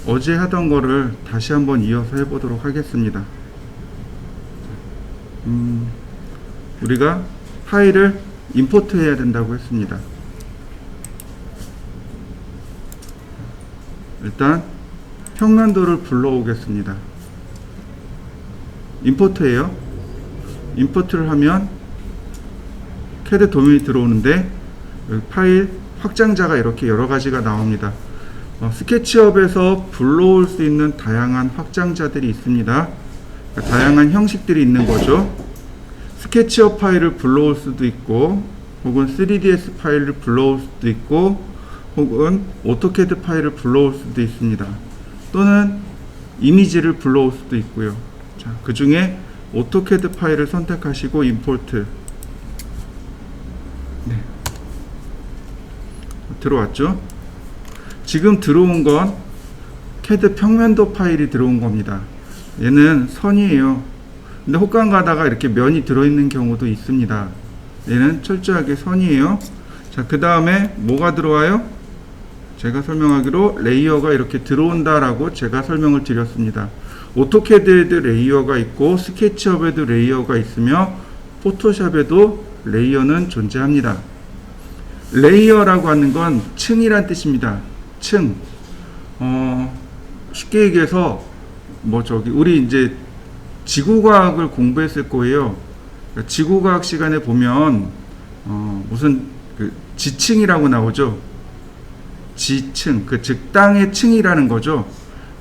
어제 하던 거를 다시 한번 이어서 해보도록 하겠습니다. 우리가 파일을 임포트 해야 된다고 했습니다. 일단 평면도를 불러오겠습니다. 임포트예요. 임포트를 하면 CAD 도면이 들어오는데 여기 파일 확장자가 이렇게 여러 가지가 나옵니다. 스케치업에서 불러올 수 있는 다양한 확장자들이 있습니다. 다양한 형식들이 있는 거죠. 스케치업 파일을 불러올 수도 있고, 혹은 3ds 파일을 불러올 수도 있고, 혹은 오토캐드 파일을 불러올 수도 있습니다. 또는 이미지를 불러올 수도 있고요. 자, 그 중에 오토캐드 파일을 선택하시고 임포트. 네. 들어왔죠? 지금 들어온 건 CAD 평면도 파일이 들어온 겁니다. 얘는 선이에요. 근데 혹간 가다가 이렇게 면이 들어있는 경우도 있습니다. 얘는 철저하게 선이에요. 자, 그 다음에 뭐가 들어와요? 제가 설명하기로 레이어가 이렇게 들어온다라고 제가 설명을 드렸습니다. 오토캐드에도 레이어가 있고 스케치업에도 레이어가 있으며 포토샵에도 레이어는 존재합니다. 레이어라고 하는 건 층이란 뜻입니다. 층. 쉽게 얘기해서 우리 이제 지구과학을 공부했을 거예요. 지구과학 시간에 보면 무슨 지층이라고 나오죠. 지층, 즉 땅의 층이라는 거죠.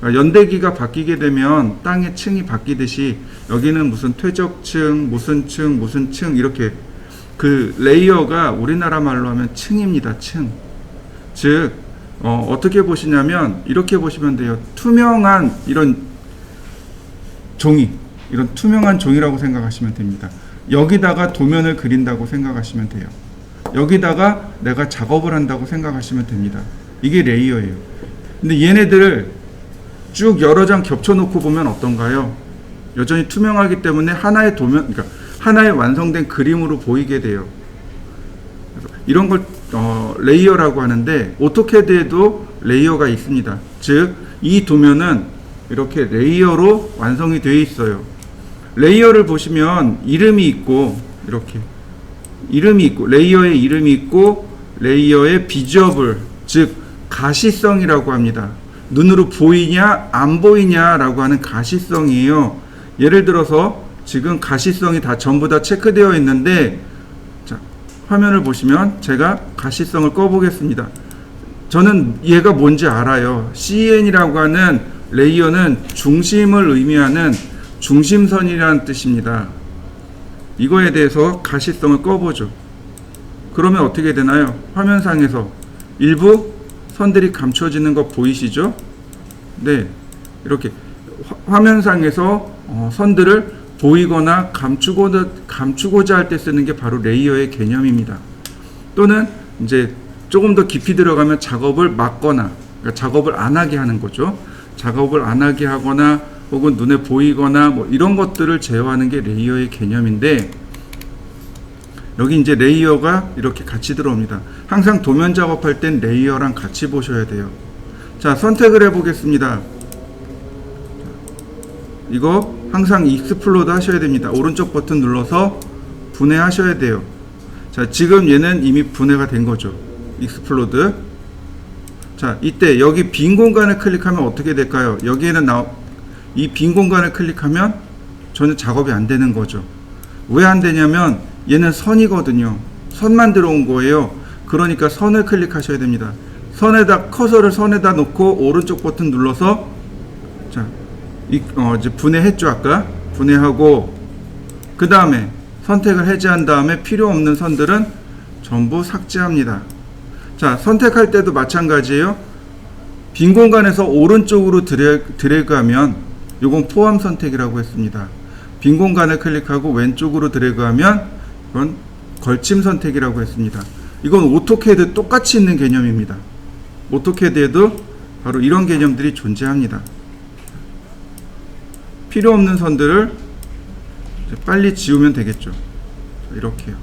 연대기가 바뀌게 되면 땅의 층이 바뀌듯이 여기는 무슨 퇴적층, 무슨 층 이렇게 그 레이어가 우리나라 말로 하면 층입니다. 층. 즉 어떻게 보시냐면 이렇게 보시면 돼요. 투명한 이런 종이, 이런 투명한 종이라고 생각하시면 됩니다. 여기다가 도면을 그린다고 생각하시면 돼요. 여기다가 내가 작업을 한다고 생각하시면 됩니다. 이게 레이어예요. 근데 얘네들을 쭉 여러 장 겹쳐놓고 보면 어떤가요? 여전히 투명하기 때문에 하나의 도면, 그러니까 하나의 완성된 그림으로 보이게 돼요. 그래서 이런 걸 레이어라고 하는데 오토캐드에도 레이어가 있습니다. 즉, 이 도면은 이렇게 레이어로 완성이 되어 있어요. 레이어를 보시면 이름이 있고, 이렇게 이름이 있고, 레이어의 이름이 있고, 레이어의 비주얼, 즉 가시성이라고 합니다. 눈으로 보이냐 안 보이냐라고 하는 가시성이에요. 예를 들어서 지금 가시성이 다 전부 다 체크되어 있는데, 자, 화면을 보시면 제가 가시성을 꺼보겠습니다. 저는 얘가 뭔지 알아요. CN이라고 하는 레이어는 중심을 의미하는 중심선이라는 뜻입니다. 이거에 대해서 가시성을 꺼보죠. 그러면 어떻게 되나요? 화면상에서 일부 선들이 감춰지는 거 보이시죠? 네, 이렇게 화면상에서 선들을 보이거나 감추고자 할 때 쓰는 게 바로 레이어의 개념입니다. 또는 이제 조금 더 깊이 들어가면 작업을 막거나, 그러니까 작업을 안 하게 하는 거죠. 작업을 안 하게 하거나 혹은 눈에 보이거나 이런 것들을 제어하는 게 레이어의 개념인데, 여기 이제 레이어가 이렇게 같이 들어옵니다. 항상 도면 작업할 땐 레이어랑 같이 보셔야 돼요. 자, 선택을 해 보겠습니다. 이거 항상 익스플로드 하셔야 됩니다. 오른쪽 버튼 눌러서 분해하셔야 돼요. 자, 지금 얘는 이미 분해가 된 거죠. 익스플로드. 자, 이때 여기 빈 공간을 클릭하면 어떻게 될까요? 여기에는 이 빈 공간을 클릭하면 전혀 작업이 안 되는 거죠. 왜 안 되냐면 얘는 선이거든요. 선만 들어온 거예요. 그러니까 선을 클릭하셔야 됩니다. 커서를 선에다 놓고 오른쪽 버튼 눌러서, 자, 이제 분해했죠. 아까 분해하고, 그 다음에 선택을 해제한 다음에 필요 없는 선들은 전부 삭제합니다. 자, 선택할 때도 마찬가지예요. 빈 공간에서 오른쪽으로 드래그하면, 이건 포함 선택이라고 했습니다. 빈 공간을 클릭하고 왼쪽으로 드래그하면 이건 걸침 선택이라고 했습니다. 이건 오토캐드 똑같이 있는 개념입니다. 오토캐드에도 바로 이런 개념들이 존재합니다. 필요 없는 선들을 빨리 지우면 되겠죠. 이렇게요.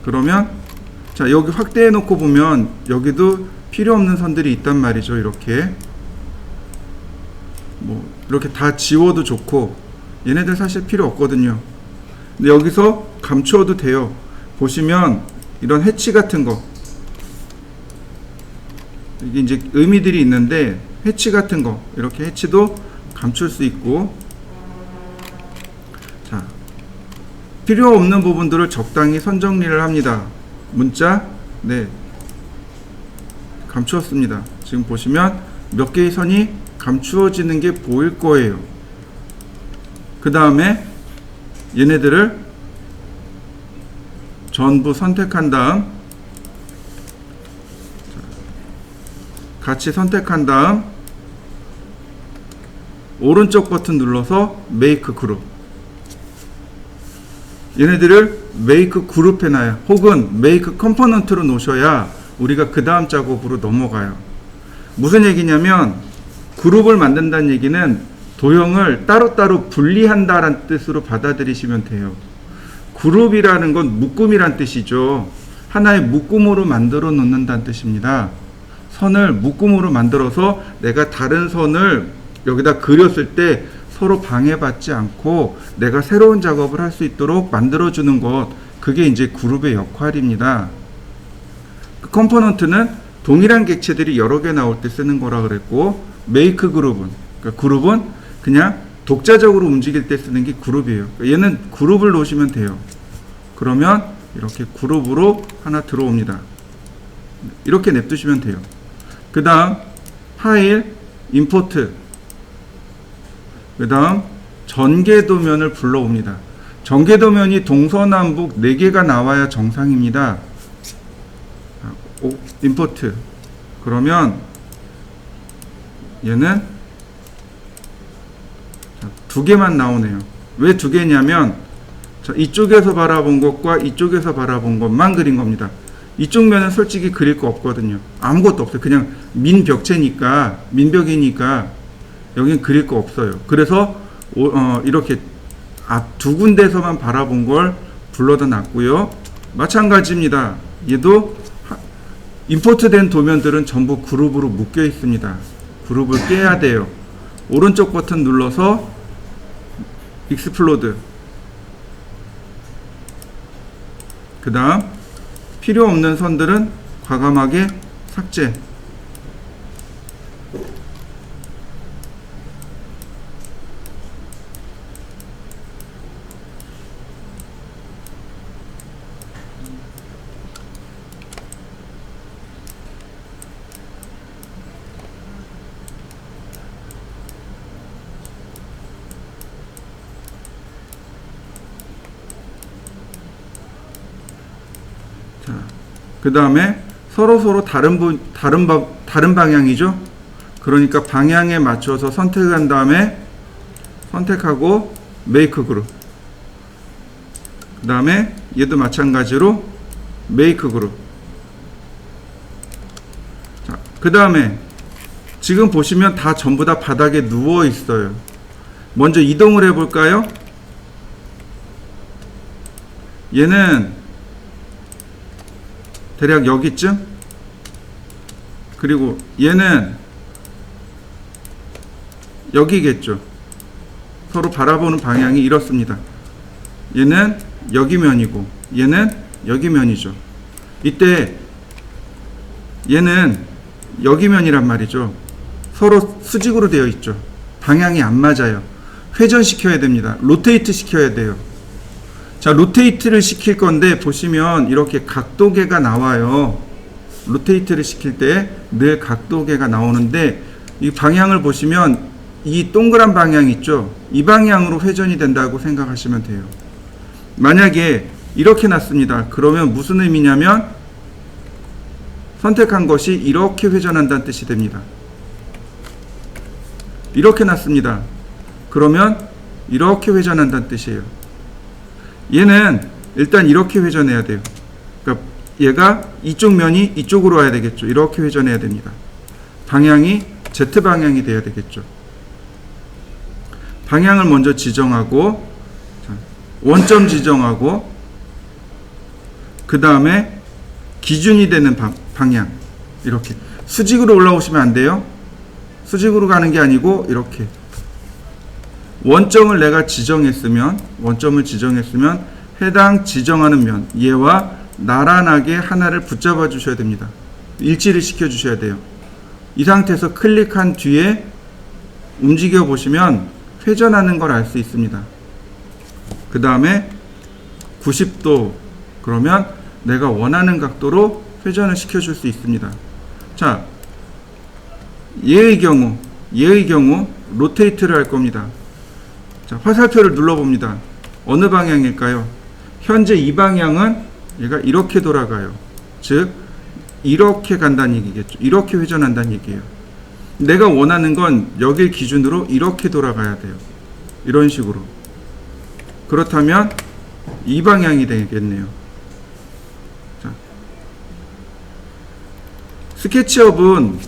그러면 자, 여기 확대해 놓고 보면 여기도 필요 없는 선들이 있단 말이죠. 이렇게 뭐 이렇게 다 지워도 좋고, 얘네들 사실 필요 없거든요. 근데 여기서 감추어도 돼요. 보시면 이런 해치 같은 거, 이게 이제 의미들이 있는데, 해치 같은 거 이렇게 해치도 감출 수 있고, 자, 필요 없는 부분들을 적당히 선정리를 합니다. 문자, 네, 감추었습니다. 지금 보시면 몇 개의 선이 감추어지는 게 보일 거예요. 그 다음에 얘네들을 전부 선택한 다음, 같이 선택한 다음 오른쪽 버튼 눌러서 메이크 그룹, 얘네들을 메이크 그룹 해놔야, 혹은 메이크 컴포넌트로 놓으셔야 우리가 그 다음 작업으로 넘어가요. 무슨 얘기냐면, 그룹을 만든다는 얘기는 도형을 따로따로 분리한다라는 뜻으로 받아들이시면 돼요. 그룹이라는 건 묶음이란 뜻이죠. 하나의 묶음으로 만들어 놓는다는 뜻입니다. 선을 묶음으로 만들어서 내가 다른 선을 여기다 그렸을 때 서로 방해받지 않고 내가 새로운 작업을 할 수 있도록 만들어주는 것, 그게 이제 그룹의 역할입니다. 그 컴포넌트는 동일한 객체들이 여러 개 나올 때 쓰는 거라 그랬고, 메이크 그룹은, 그러니까 그룹은 그냥 독자적으로 움직일 때 쓰는 게 그룹이에요. 얘는 그룹을 놓으시면 돼요. 그러면 이렇게 그룹으로 하나 들어옵니다. 이렇게 냅두시면 돼요. 그 다음 파일, 임포트, 그 다음 전개도면을 불러옵니다. 전개도면이 동서남북 4개가 나와야 정상입니다. 임포트, 그러면 얘는 2개만 나오네요. 왜 2개냐면, 이쪽에서 바라본 것과 이쪽에서 바라본 것만 그린 겁니다. 이쪽 면은 솔직히 그릴 거 없거든요. 아무것도 없어요. 그냥 민벽체니까, 민벽이니까 여긴 그릴 거 없어요. 그래서 이렇게 앞 2군데서만 바라본 걸 불러다 놨고요. 마찬가지입니다. 얘도 임포트 된 도면들은 전부 그룹으로 묶여 있습니다. 그룹을 깨야 돼요. 오른쪽 버튼 눌러서 익스플로드, 그 다음 필요 없는 선들은 과감하게 삭제. 그 다음에 서로 다른 방향이죠. 그러니까 방향에 맞춰서 선택한 다음에 선택하고 메이크 그룹, 그 다음에 얘도 마찬가지로 메이크 그룹. 자, 그 다음에 지금 보시면 다 전부 다 바닥에 누워 있어요. 먼저 이동을 해 볼까요? 얘는 대략 여기쯤, 그리고 얘는 여기겠죠. 서로 바라보는 방향이 이렇습니다. 얘는 여기 면이고 얘는 여기 면이죠. 이때 얘는 여기 면이란 말이죠. 서로 수직으로 되어 있죠. 방향이 안 맞아요. 회전시켜야 됩니다. 로테이트 시켜야 돼요. 자, 로테이트를 시킬 건데 보시면 이렇게 각도계가 나와요. 로테이트를 시킬 때 늘 각도계가 나오는데, 이 방향을 보시면 이 동그란 방향 있죠? 이 방향으로 회전이 된다고 생각하시면 돼요. 만약에 이렇게 놨습니다. 그러면 무슨 의미냐면 선택한 것이 이렇게 회전한다는 뜻이 됩니다. 이렇게 놨습니다. 그러면 이렇게 회전한다는 뜻이에요. 얘는 일단 이렇게 회전해야 돼요. 그러니까 얘가 이쪽 면이 이쪽으로 와야 되겠죠. 이렇게 회전해야 됩니다. 방향이 Z방향이 돼야 되겠죠. 방향을 먼저 지정하고, 원점 지정하고, 그 다음에 기준이 되는 방향, 이렇게 수직으로 올라오시면 안 돼요. 수직으로 가는 게 아니고 이렇게 원점을 내가 지정했으면 해당 지정하는 면 얘와 나란하게 하나를 붙잡아 주셔야 됩니다. 일치를 시켜 주셔야 돼요. 이 상태에서 클릭한 뒤에 움직여 보시면 회전하는 걸 알 수 있습니다. 그 다음에 90도 그러면 내가 원하는 각도로 회전을 시켜 줄 수 있습니다. 자, 얘의 경우 로테이트를 할 겁니다. 자, 화살표를 눌러봅니다. 어느 방향일까요? 현재 이 방향은 얘가 이렇게 돌아가요. 즉 이렇게 간다는 얘기겠죠. 이렇게 회전한다는 얘기예요. 내가 원하는 건 여길 기준으로 이렇게 돌아가야 돼요. 이런 식으로. 그렇다면 이 방향이 되겠네요. 자, 스케치업은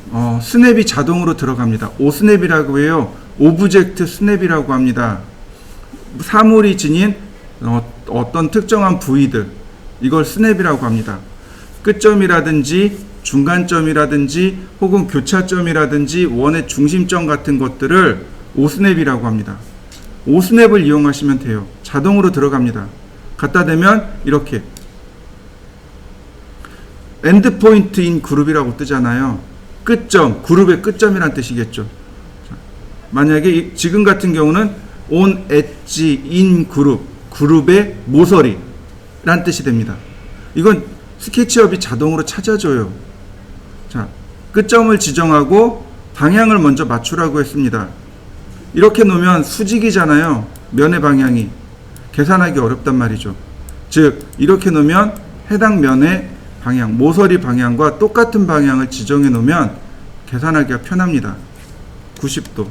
스냅이 자동으로 들어갑니다. 오스냅이라고 해요. 오브젝트 스냅이라고 합니다. 사물이 지닌 어떤 특정한 부위들, 이걸 스냅이라고 합니다. 끝점이라든지 중간점이라든지 혹은 교차점이라든지 원의 중심점 같은 것들을 오스냅이라고 합니다. 오스냅을 이용하시면 돼요. 자동으로 들어갑니다. 갖다 대면 이렇게 엔드포인트 인 그룹이라고 뜨잖아요. 끝점, 그룹의 끝점이란 뜻이겠죠. 만약에 지금 같은 경우는 on 엣지 in 그룹, 그룹의 모서리 란 뜻이 됩니다. 이건 스케치업이 자동으로 찾아줘요. 자, 끝점을 지정하고 방향을 먼저 맞추라고 했습니다. 이렇게 놓으면 수직이잖아요. 면의 방향이. 계산하기 어렵단 말이죠. 즉 이렇게 놓으면 해당 면의 방향, 모서리 방향과 똑같은 방향을 지정해 놓으면 계산하기가 편합니다. 90도.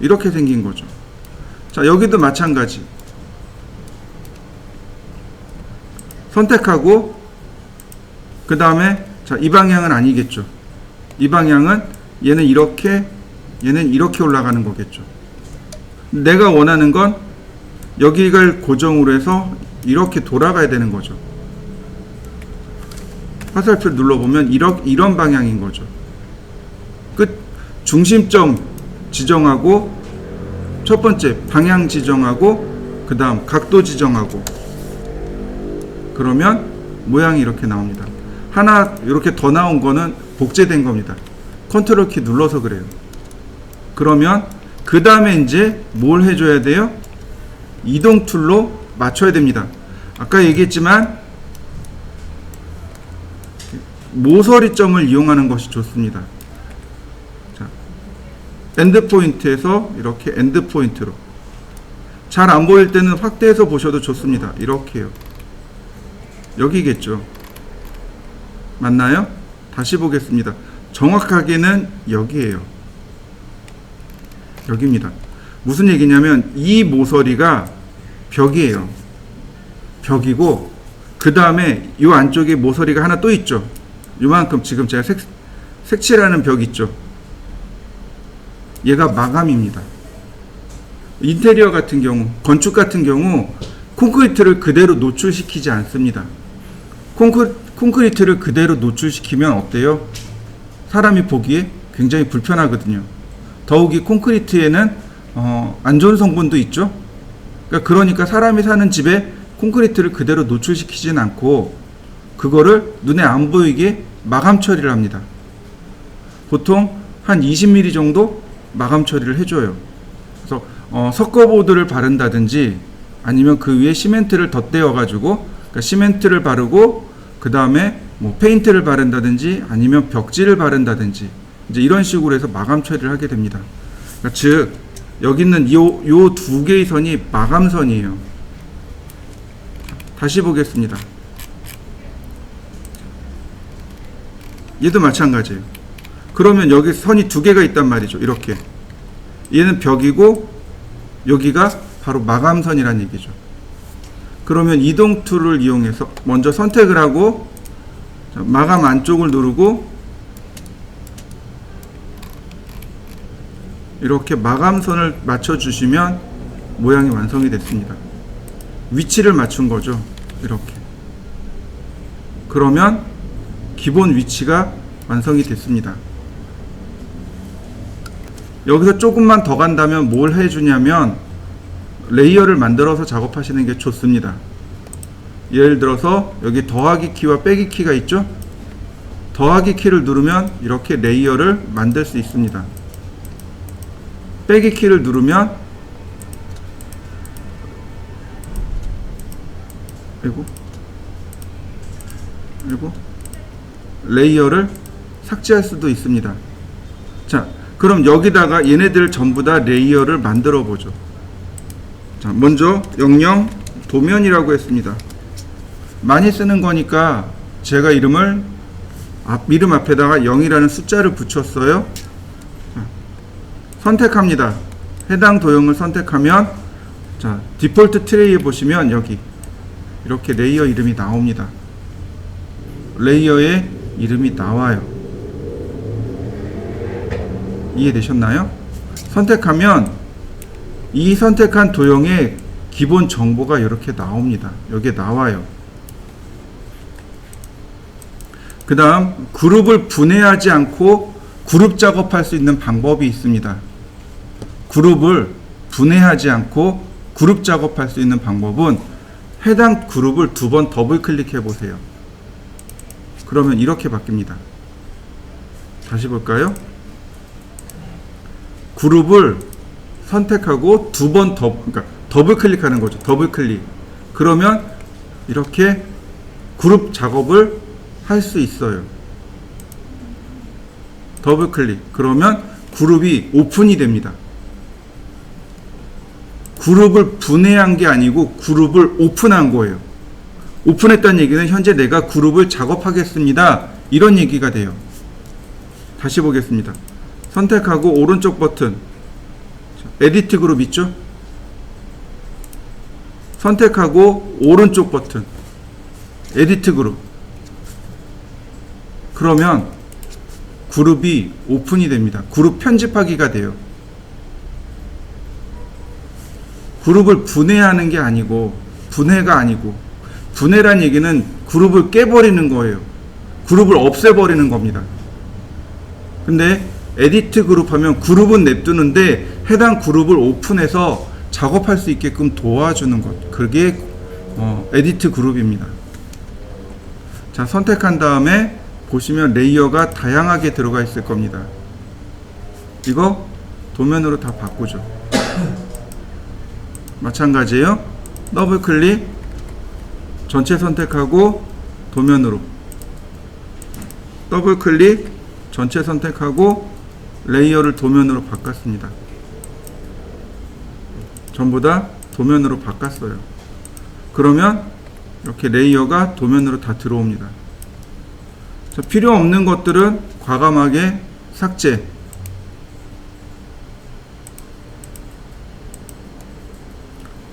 이렇게 생긴 거죠. 자, 여기도 마찬가지. 선택하고 그 다음에 자, 이 방향은 아니겠죠. 이 방향은 얘는 이렇게 올라가는 거겠죠. 내가 원하는 건 여기를 고정으로 해서 이렇게 돌아가야 되는 거죠. 화살표를 눌러보면 이런 방향인 거죠. 끝 중심점 지정하고 첫 번째 방향 지정하고 그 다음 각도 지정하고 그러면 모양이 이렇게 나옵니다. 하나 이렇게 더 나온 거는 복제된 겁니다. 컨트롤 키 눌러서 그래요. 그러면 그 다음에 이제 뭘 해줘야 돼요? 이동 툴로 맞춰야 됩니다. 아까 얘기했지만 모서리점을 이용하는 것이 좋습니다. 자, 엔드 포인트에서 이렇게 엔드 포인트로. 잘 안 보일 때는 확대해서 보셔도 좋습니다. 이렇게요. 여기겠죠. 맞나요? 다시 보겠습니다. 정확하게는 여기에요. 여기입니다. 무슨 얘기냐면 이 모서리가 벽이에요. 벽이고 그 다음에 이 안쪽에 모서리가 하나 또 있죠. 요만큼 지금 제가 색칠하는 벽 있죠. 얘가 마감입니다. 인테리어 같은 경우, 건축 같은 경우 콘크리트를 그대로 노출시키지 않습니다. 콘크리트를 그대로 노출시키면 어때요? 사람이 보기에 굉장히 불편하거든요. 더욱이 콘크리트에는 안 좋은 성분도 있죠. 그러니까 사람이 사는 집에 콘크리트를 그대로 노출시키진 않고 그거를 눈에 안 보이게 마감 처리를 합니다. 보통 한 20mm 정도 마감 처리를 해줘요. 그래서 석고보드를 바른다든지 아니면 그 위에 시멘트를 덧대어 가지고 그러니까 시멘트를 바르고 그 다음에 뭐 페인트를 바른다든지 아니면 벽지를 바른다든지 이제 이런 식으로 해서 마감 처리를 하게 됩니다. 그러니까 즉 여기 있는 요 두 개의 선이 마감선이에요. 다시 보겠습니다. 얘도 마찬가지예요. 그러면 여기 선이 두 개가 있단 말이죠. 이렇게 얘는 벽이고 여기가 바로 마감선이란 얘기죠. 그러면 이동 툴을 이용해서 먼저 선택을 하고 마감 안쪽을 누르고 이렇게 마감선을 맞춰주시면 모양이 완성이 됐습니다. 위치를 맞춘 거죠. 이렇게. 그러면 기본 위치가 완성이 됐습니다. 여기서 조금만 더 간다면 뭘 해주냐면 레이어를 만들어서 작업하시는 게 좋습니다. 예를 들어서 여기 더하기 키와 빼기 키가 있죠. 더하기 키를 누르면 이렇게 레이어를 만들 수 있습니다. 빼기 키를 누르면 그리고 레이어를 삭제할 수도 있습니다. 자, 그럼 여기다가 얘네들 전부 다 레이어를 만들어 보죠. 자, 먼저 영영 도면이라고 했습니다. 많이 쓰는 거니까 제가 이름 앞에다가 0이라는 숫자를 붙였어요. 자, 선택합니다. 해당 도형을 선택하면 자, 디폴트 트레이에 보시면 여기 이렇게 레이어 이름이 나옵니다. 레이어의 이름이 나와요. 이해되셨나요? 선택하면 이 선택한 도형의 기본 정보가 이렇게 나옵니다. 여기에 나와요. 그 다음 그룹을 분해하지 않고 그룹 작업할 수 있는 방법이 있습니다. 그룹을 분해하지 않고 그룹 작업할 수 있는 방법은 해당 그룹을 2번 더블 클릭해 보세요. 그러면 이렇게 바뀝니다. 다시 볼까요? 그룹을 선택하고 2번 그러니까 더블 클릭하는 거죠. 더블 클릭. 그러면 이렇게 그룹 작업을 할 수 있어요. 더블 클릭. 그러면 그룹이 오픈이 됩니다. 그룹을 분해한 게 아니고 그룹을 오픈한 거예요. 오픈했다는 얘기는 현재 내가 그룹을 작업하겠습니다. 이런 얘기가 돼요. 다시 보겠습니다. 선택하고 오른쪽 버튼 에디트 그룹 있죠? 선택하고 오른쪽 버튼 에디트 그룹. 그러면 그룹이 오픈이 됩니다. 그룹 편집하기가 돼요. 그룹을 분해하는 게 아니고 분해가 아니고 분해란 얘기는 그룹을 깨버리는 거예요. 그룹을 없애버리는 겁니다. 근데 에디트 그룹 하면 그룹은 냅두는데 해당 그룹을 오픈해서 작업할 수 있게끔 도와주는 것. 그게 에디트 그룹입니다. 자, 선택한 다음에 보시면 레이어가 다양하게 들어가 있을 겁니다. 이거 도면으로 다 바꾸죠. 마찬가지예요. 더블 클릭 전체 선택하고 도면으로 더블 클릭 전체 선택하고 레이어를 도면으로 바꿨습니다. 전부 다 도면으로 바꿨어요. 그러면 이렇게 레이어가 도면으로 다 들어옵니다. 자, 필요 없는 것들은 과감하게 삭제.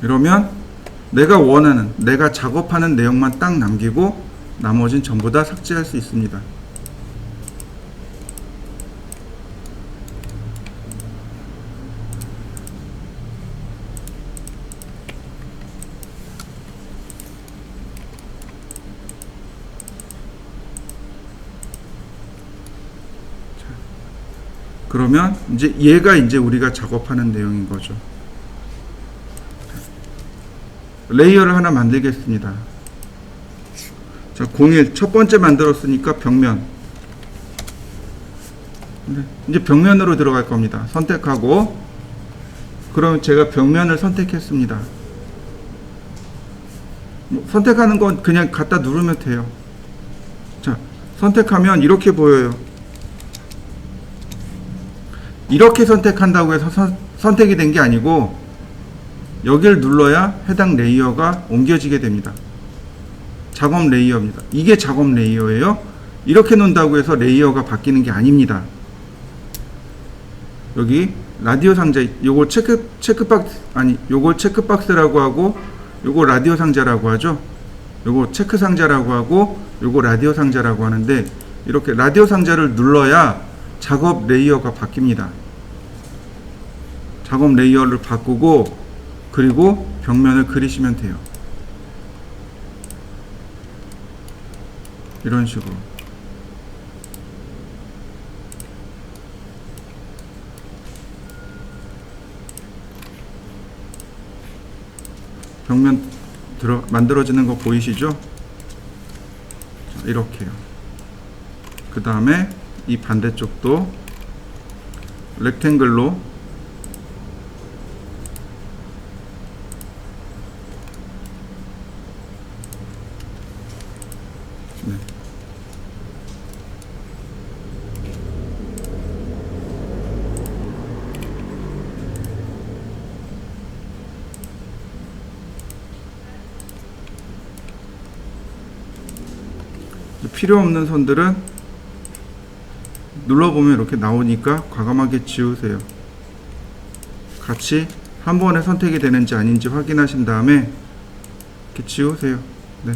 이러면 내가 원하는, 내가 작업하는 내용만 딱 남기고 나머지는 전부 다 삭제할 수 있습니다. 그러면 이제 얘가 이제 우리가 작업하는 내용인 거죠. 레이어를 하나 만들겠습니다. 자, 01 첫 번째 만들었으니까 벽면. 이제 벽면으로 들어갈 겁니다. 선택하고 그럼 제가 벽면을 선택했습니다. 선택하는 건 그냥 갖다 누르면 돼요. 자, 선택하면 이렇게 보여요. 이렇게 선택한다고 해서 선택이 된 게 아니고 여기를 눌러야 해당 레이어가 옮겨지게 됩니다. 작업 레이어입니다. 이게 작업 레이어예요. 이렇게 놓는다고 해서 레이어가 바뀌는 게 아닙니다. 여기 라디오 상자, 요거 체크박스, 아니 요걸 체크박스라고 하고 요거 라디오 상자라고 하죠. 요거 체크 상자라고 하고 요거 라디오 상자라고 하는데 이렇게 라디오 상자를 눌러야 작업 레이어가 바뀝니다. 작업 레이어를 바꾸고 그리고 벽면을 그리시면 돼요. 이런 식으로. 벽면 만들어지는 거 보이시죠? 자, 이렇게요. 그 다음에 이 반대쪽도 렉탱글로 네. 필요 없는 선들은 눌러보면 이렇게 나오니까 과감하게 지우세요. 같이 한 번에 선택이 되는지 아닌지 확인하신 다음에 이렇게 지우세요. 네.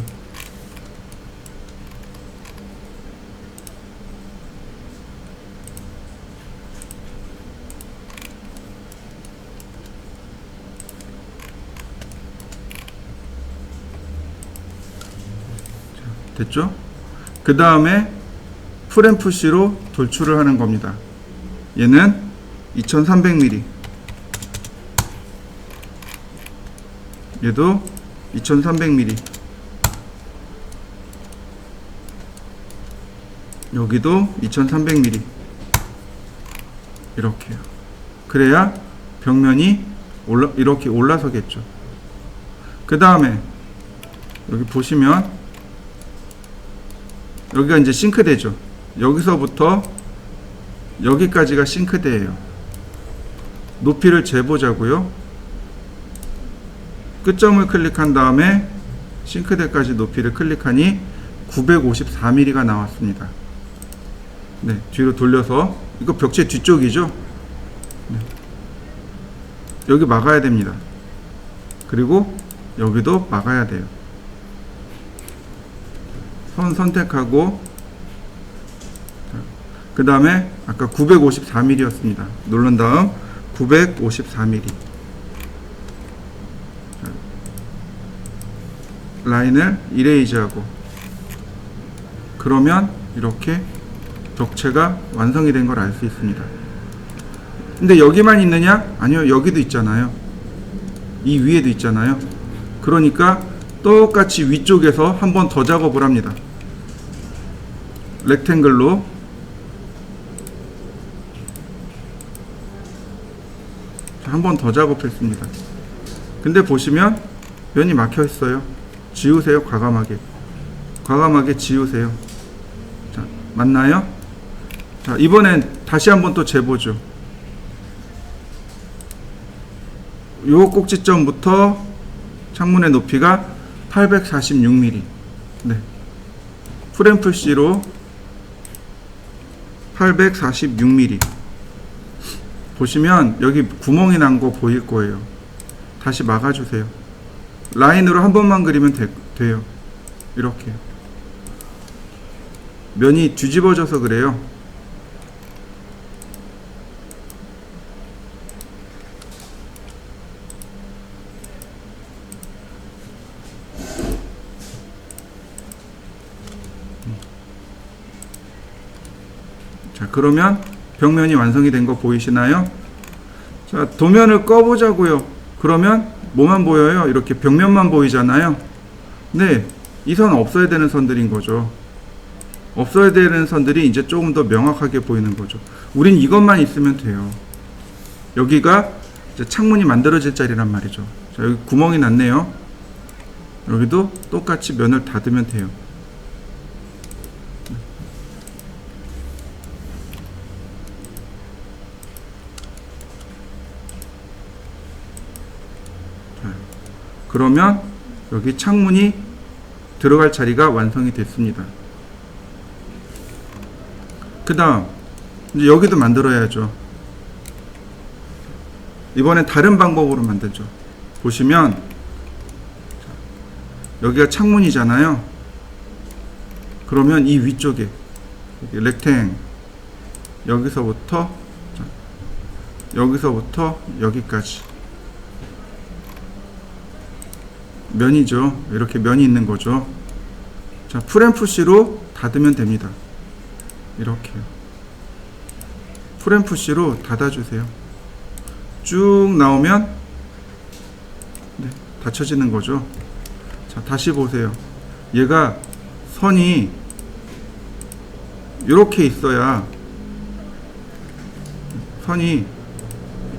됐죠? 그 다음에 풀앤푸시로 돌출을 하는 겁니다. 얘는 2300mm, 얘도 2300mm, 여기도 2300mm, 이렇게요. 그래야 벽면이 이렇게 올라서겠죠. 그 다음에 여기 보시면 여기가 이제 싱크대죠. 여기서부터 여기까지가 싱크대예요. 높이를 재보자고요. 끝점을 클릭한 다음에 싱크대까지 높이를 클릭하니 954mm가 나왔습니다. 네, 뒤로 돌려서 이거 벽체 뒤쪽이죠. 네. 여기 막아야 됩니다. 그리고 여기도 막아야 돼요. 선 선택하고 그 다음에 아까 954mm였습니다. 누른 다음 954mm 라인을 이레이즈하고 그러면 이렇게 벽체가 완성이 된 걸 알 수 있습니다. 근데 여기만 있느냐? 아니요, 여기도 있잖아요. 이 위에도 있잖아요. 그러니까 똑같이 위쪽에서 한 번 더 작업을 합니다. 렉탱글로 한 번 더 작업했습니다. 근데 보시면 면이 막혀 있어요. 지우세요. 과감하게 지우세요. 자, 맞나요? 자, 이번엔 다시 한번 또 재보죠. 요 꼭지점부터 창문의 높이가 846mm. 네. 풀앤푸시로 846mm. 보시면 여기 구멍이 난 거 보일 거예요. 다시 막아주세요. 라인으로 한 번만 그리면 돼요. 이렇게. 면이 뒤집어져서 그래요. 자, 그러면 벽면이 완성이 된 거 보이시나요? 자, 도면을 꺼보자고요. 그러면 뭐만 보여요? 이렇게 벽면만 보이잖아요. 네, 이 선 없어야 되는 선들인 거죠. 없어야 되는 선들이 이제 조금 더 명확하게 보이는 거죠. 우린 이것만 있으면 돼요. 여기가 이제 창문이 만들어질 자리란 말이죠. 자, 여기 구멍이 났네요. 여기도 똑같이 면을 닫으면 돼요. 그러면 여기 창문이 들어갈 자리가 완성이 됐습니다. 그 다음 이제 여기도 만들어야죠. 이번엔 다른 방법으로 만들죠. 보시면 여기가 창문이잖아요. 그러면 이 위쪽에 렉탱 여기서부터 여기까지 면이죠. 이렇게 면이 있는 거죠. 자, 풀앤푸시로 닫으면 됩니다. 이렇게요. 풀앤푸시로 닫아주세요. 쭉 나오면 네, 닫혀지는 거죠. 자, 다시 보세요. 얘가 선이 이렇게 있어야, 선이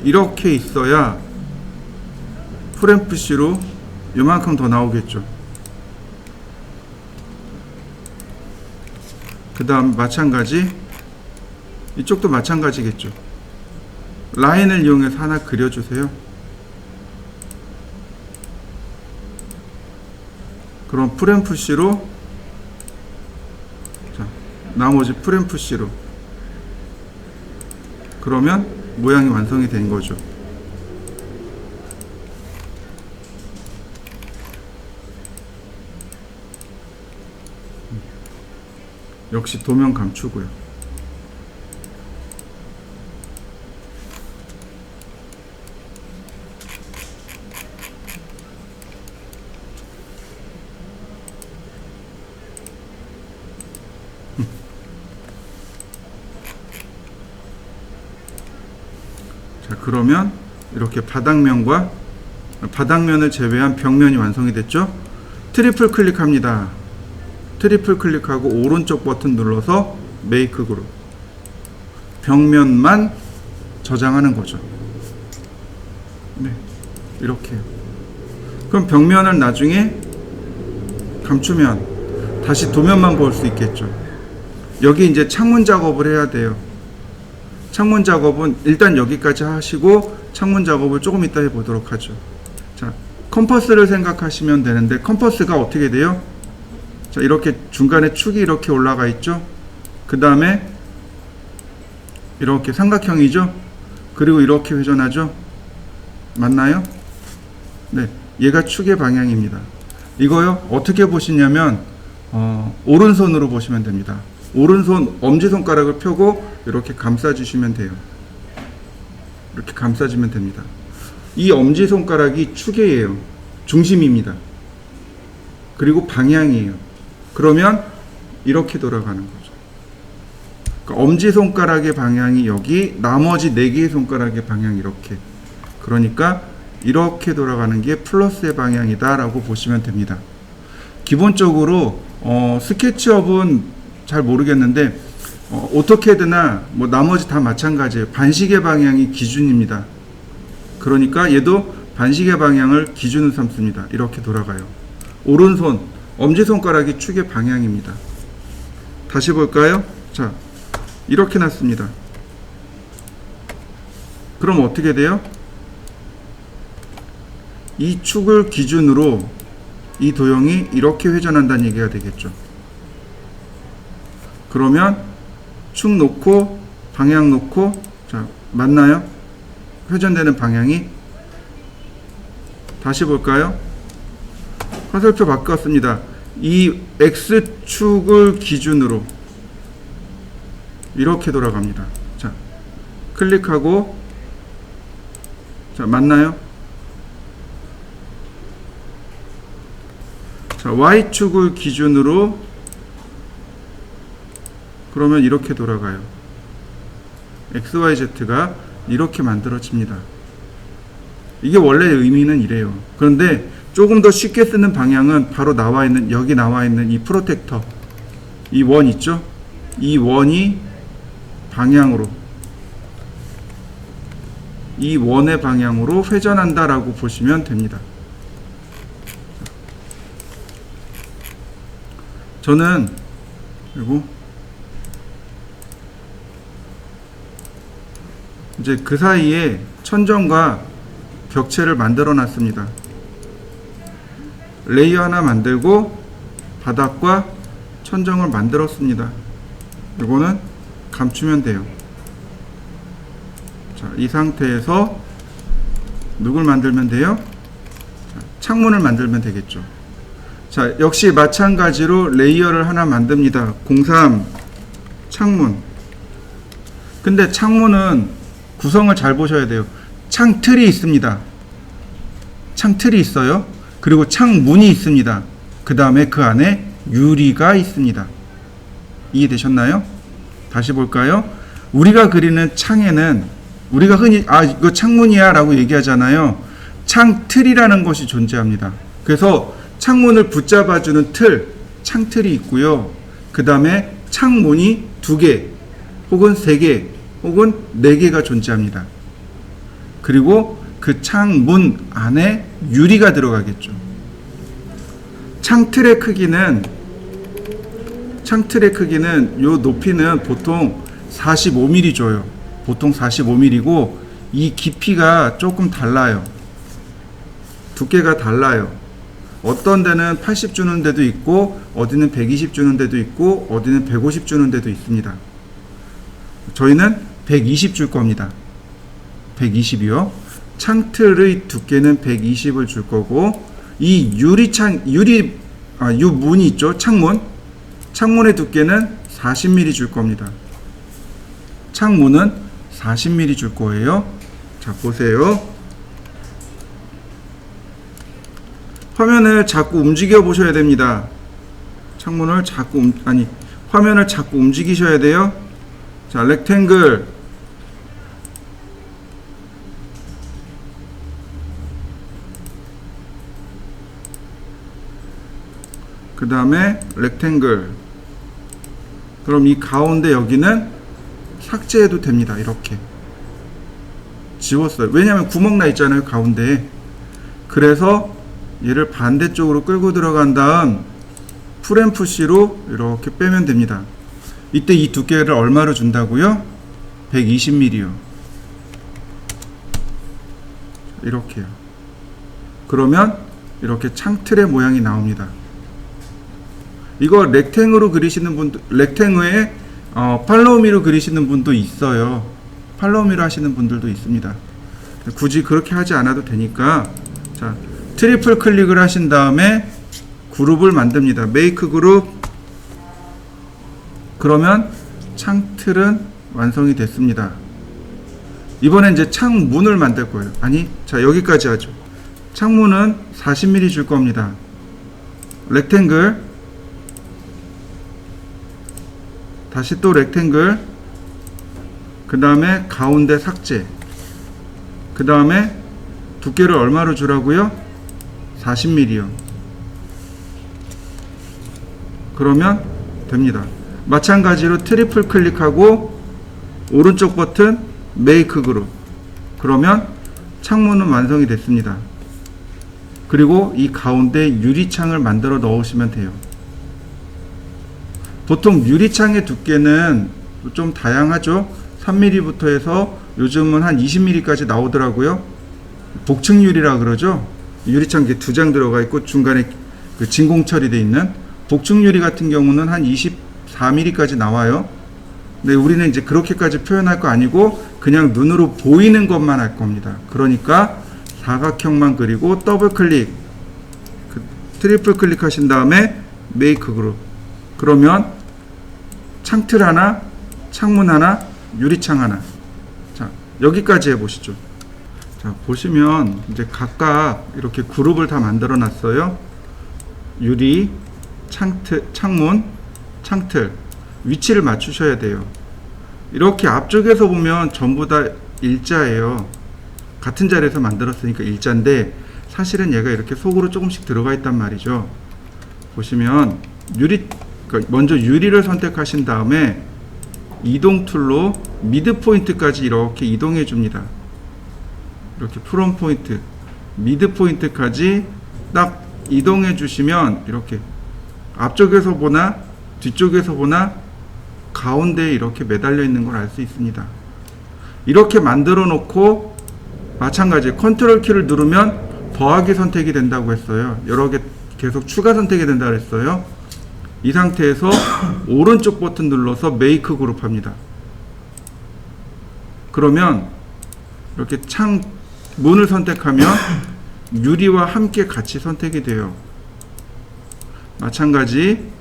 이렇게 있어야 풀MFC로 이만큼 더 나오겠죠. 그 다음 마찬가지, 이쪽도 마찬가지겠죠. 라인을 이용해서 하나 그려주세요. 그럼 풀MFC로, 자, 나머지 풀MFC로, 그러면 모양이 완성이 된 거죠. 역시 도면 감추고요. 자, 그러면 이렇게 바닥면과 바닥면을 제외한 벽면이 완성이 됐죠. 트리플 클릭합니다. 트리플 클릭하고 오른쪽 버튼 눌러서 메이크 그룹, 벽면만 저장하는 거죠. 네, 이렇게요. 그럼 벽면을 나중에 감추면 다시 도면만 볼 수 있겠죠. 여기 이제 창문 작업을 해야 돼요. 창문 작업은 일단 여기까지 하시고 창문 작업을 조금 이따 해보도록 하죠. 자, 컴퍼스를 생각하시면 되는데, 컴퍼스가 어떻게 돼요? 자, 이렇게 중간에 축이 이렇게 올라가 있죠. 그 다음에 이렇게 삼각형이죠. 그리고 이렇게 회전하죠. 맞나요? 네, 얘가 축의 방향입니다. 이거요, 어떻게 보시냐면 오른손으로 보시면 됩니다. 오른손 엄지손가락을 펴고 이렇게 감싸주시면 돼요. 이렇게 감싸주면 됩니다. 이 엄지손가락이 축이에요. 중심입니다. 그리고 방향이에요. 그러면 이렇게 돌아가는 거죠. 그러니까 엄지손가락의 방향이 여기, 나머지 4개의 손가락의 방향이 이렇게. 그러니까 이렇게 돌아가는 게 플러스의 방향이다 라고 보시면 됩니다. 기본적으로 스케치업은 잘 모르겠는데 오토캐드나 뭐 나머지 다 마찬가지예요. 반시계 방향이 기준입니다. 그러니까 얘도 반시계 방향을 기준으로 삼습니다. 이렇게 돌아가요. 오른손 엄지손가락이 축의 방향입니다. 다시 볼까요? 자, 이렇게 놨습니다. 그럼 어떻게 돼요? 이 축을 기준으로 이 도형이 이렇게 회전한다는 얘기가 되겠죠. 그러면 축 놓고 방향 놓고, 자, 맞나요? 회전되는 방향이. 다시 볼까요? 화살표 바꿨습니다. 이 X축을 기준으로 이렇게 돌아갑니다. 자, 클릭하고, 자, 맞나요? 자, Y축을 기준으로, 그러면 이렇게 돌아가요. XYZ가 이렇게 만들어집니다. 이게 원래 의미는 이래요. 그런데 조금 더 쉽게 쓰는 방향은 바로 여기 나와 있는 이 프로텍터, 이 원 있죠? 이 원이 방향으로, 이 원의 방향으로 회전한다라고 보시면 됩니다. 저는 그리고 이제 그 사이에 천정과 벽체를 만들어 놨습니다. 레이어 하나 만들고 바닥과 천정을 만들었습니다. 이거는 감추면 돼요. 자, 이 상태에서 누굴 만들면 돼요? 자, 창문을 만들면 되겠죠. 자, 역시 마찬가지로 레이어를 하나 만듭니다. 03 창문. 근데 창문은 구성을 잘 보셔야 돼요. 창틀이 있습니다. 창틀이 있어요. 그리고 창문이 있습니다. 그 다음에 그 안에 유리가 있습니다. 이해되셨나요? 다시 볼까요? 우리가 그리는 창에는 우리가 흔히 이거 창문이야 라고 얘기하잖아요. 창틀이라는 것이 존재합니다. 그래서 창문을 붙잡아주는 틀, 창틀이 있고요. 그 다음에 창문이 2개, 혹은 3개, 혹은 4개가 존재합니다. 그리고 그 창문 안에 유리가 들어가겠죠. 창틀의 크기는 요 높이는 보통 45mm 줘요. 보통 45mm고 이 깊이가 조금 달라요. 두께가 달라요. 어떤 데는 80 주는 데도 있고 어디는 120 주는 데도 있고 어디는 150 주는 데도 있습니다. 저희는 120 줄 겁니다. 120이요. 창틀의 두께는 120을 줄 거고 이 문이 있죠. 창문의 두께는 40mm 줄 겁니다. 창문은 40mm 줄 거예요. 자, 보세요. 화면을 자꾸 움직여 보셔야 됩니다. 화면을 자꾸 움직이셔야 돼요. 자, 렉탱글. 그 다음에 렉탱글. 그럼 이 가운데 여기는 삭제해도 됩니다. 이렇게 지웠어요. 왜냐하면 구멍 나 있잖아요, 가운데에. 그래서 얘를 반대쪽으로 끌고 들어간 다음 풀앤푸시로 이렇게 빼면 됩니다. 이때 이 두께를 얼마로 준다고요? 120mm요. 이렇게요. 그러면 이렇게 창틀의 모양이 나옵니다. 이거 렉탱으로 그리시는 분도, 렉탱에 팔로우미로 그리시는 분도 있어요. 팔로우미로 하시는 분들도 있습니다. 굳이 그렇게 하지 않아도 되니까, 자, 트리플 클릭을 하신 다음에 그룹을 만듭니다. 메이크 그룹. 그러면 창틀은 완성이 됐습니다. 이번엔 이제 창문을 만들 거예요. 자, 여기까지 하죠. 창문은 40mm 줄 겁니다. 렉탱글. 다시 또 렉탱글. 그 다음에 가운데 삭제. 그 다음에 두께를 얼마로 주라고요? 40mm요. 그러면 됩니다. 마찬가지로 트리플 클릭하고 오른쪽 버튼 메이크 그룹. 그러면 창문은 완성이 됐습니다. 그리고 이 가운데 유리창을 만들어 넣으시면 돼요. 보통 유리창의 두께는 좀 다양하죠. 3mm부터 해서 요즘은 한 20mm까지 나오더라고요. 복층유리라 그러죠. 유리창 2장 들어가 있고 중간에 그 진공 처리되어 있는 복층유리 같은 경우는 한 24mm까지 나와요. 근데 우리는 이제 그렇게까지 표현할 거 아니고 그냥 눈으로 보이는 것만 할 겁니다. 그러니까 사각형만 그리고 더블 클릭, 트리플 클릭하신 다음에 메이크 그룹. 그러면 창틀 하나, 창문 하나, 유리창 하나. 자, 여기까지 해보시죠. 자, 보시면 이제 각각 이렇게 그룹을 다 만들어 놨어요. 유리, 창문, 창틀. 위치를 맞추셔야 돼요. 이렇게 앞쪽에서 보면 전부 다 일자예요. 같은 자리에서 만들었으니까 일자인데 사실은 얘가 이렇게 속으로 조금씩 들어가 있단 말이죠. 보시면 먼저 유리를 선택하신 다음에 이동 툴로 미드 포인트까지 이렇게 이동해 줍니다. 이렇게 프롬 포인트, 미드 포인트까지 딱 이동해 주시면 이렇게 앞쪽에서 보나 뒤쪽에서 보나 가운데에 이렇게 매달려 있는 걸 알 수 있습니다. 이렇게 만들어 놓고 마찬가지 컨트롤 키를 누르면 더하기 선택이 된다고 했어요. 여러 개 계속 추가 선택이 된다고 했어요. 이 상태에서 오른쪽 버튼 눌러서 메이크 그룹 합니다. 그러면 이렇게 문을 선택하면 유리와 함께 같이 선택이 돼요. 마찬가지.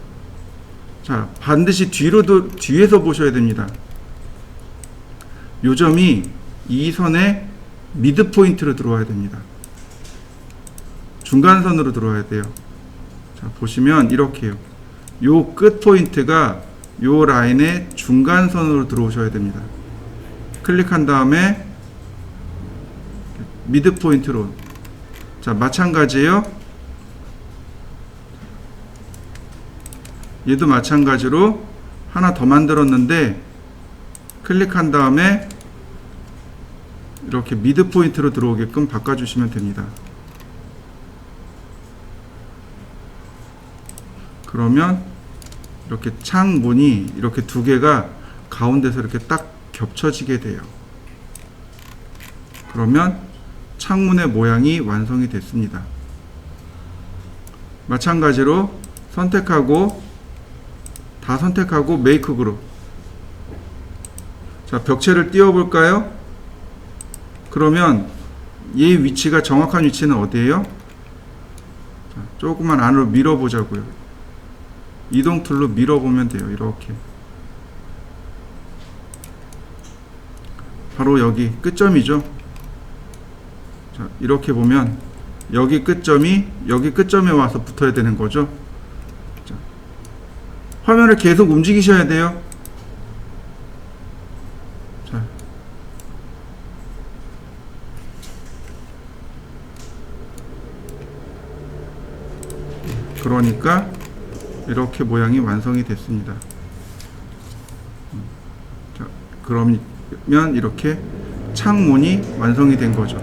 자, 반드시 뒤에서 보셔야 됩니다. 요점이 이 선의 미드 포인트로 들어와야 됩니다. 중간선으로 들어와야 돼요. 자, 보시면 이렇게요. 요 끝 포인트가 요 라인의 중간선으로 들어오셔야 됩니다. 클릭한 다음에 미드 포인트로 자, 마찬가지예요. 얘도 마찬가지로 하나 더 만들었는데 클릭한 다음에 이렇게 미드 포인트로 들어오게끔 바꿔주시면 됩니다. 그러면 이렇게 창문이 이렇게 두 개가 가운데서 이렇게 딱 겹쳐지게 돼요. 그러면 창문의 모양이 완성이 됐습니다. 마찬가지로 다 선택하고 메이크 그룹. 자, 벽체를 띄워 볼까요? 그러면 얘 위치가 정확한 위치는 어디예요? 자, 조금만 안으로 밀어 보자고요. 이동 툴로 밀어 보면 돼요. 이렇게. 바로 여기 끝점이죠. 자, 이렇게 보면 여기 끝점이 여기 끝점에 와서 붙어야 되는 거죠. 자, 화면을 계속 움직이셔야 돼요. 자, 그러니까 이렇게 모양이 완성이 됐습니다. 자, 그러면 이렇게 창문이 완성이 된 거죠.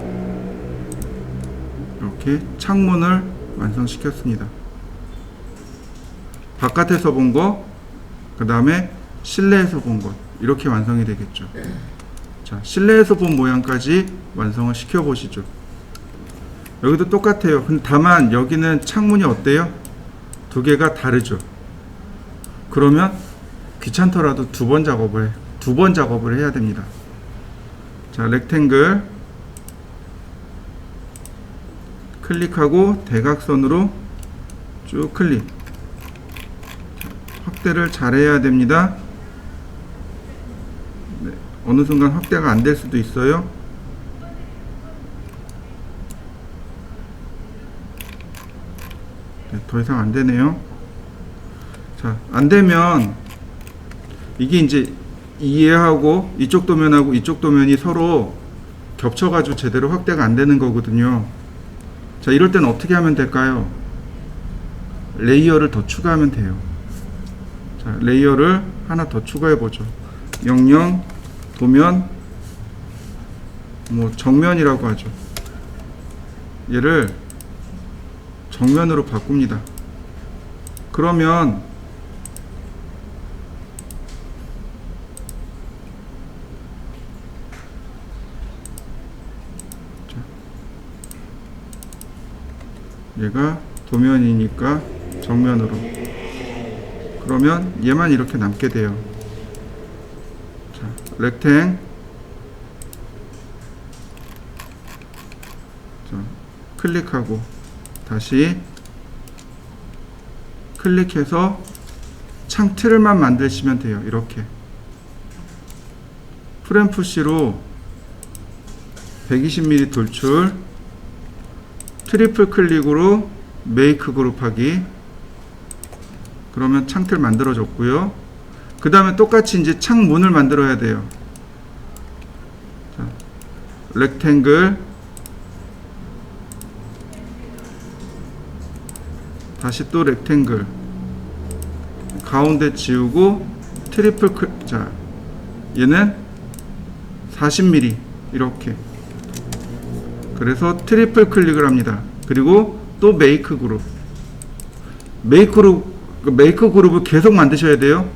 이렇게 창문을 완성시켰습니다. 바깥에서 본 거, 그 다음에 실내에서 본 것, 이렇게 완성이 되겠죠. 자, 실내에서 본 모양까지 완성을 시켜 보시죠. 여기도 똑같아요. 근데 다만 여기는 창문이 어때요? 두 개가 다르죠. 그러면 귀찮더라도 두 번 작업을 해야 됩니다. 자, 렉탱글 클릭하고 대각선으로 쭉 클릭. 자, 확대를 잘 해야 됩니다. 네, 어느 순간 확대가 안 될 수도 있어요. 네, 더 이상 안 되네요. 자, 안 되면 이게 이제 이해하고 이쪽 도면하고 이쪽 도면이 서로 겹쳐가지고 제대로 확대가 안 되는 거거든요. 자, 이럴 때는 어떻게 하면 될까요? 레이어를 더 추가하면 돼요. 자, 레이어를 하나 더 추가해 보죠. 영영 도면 뭐 정면이라고 하죠. 얘를 정면으로 바꿉니다. 그러면 얘가 도면이니까 정면으로. 그러면 얘만 이렇게 남게 돼요. 자, 렉탱. 자, 클릭하고 다시 클릭해서 창 틀만 만드시면 돼요. 이렇게 프레임 푸시로 120mm 돌출, 트리플 클릭으로 메이크 그룹 하기. 그러면 창틀 만들어졌고요. 그 다음에 똑같이 이제 창문을 만들어야 돼요. 자, 렉탱글 다시 또 렉탱글 가운데 지우고 트리플 클릭. 자, 얘는 40mm 이렇게. 그래서 트리플 클릭을 합니다. 그리고 또 메이크 그룹. 메이크 그룹을 계속 만드셔야 돼요.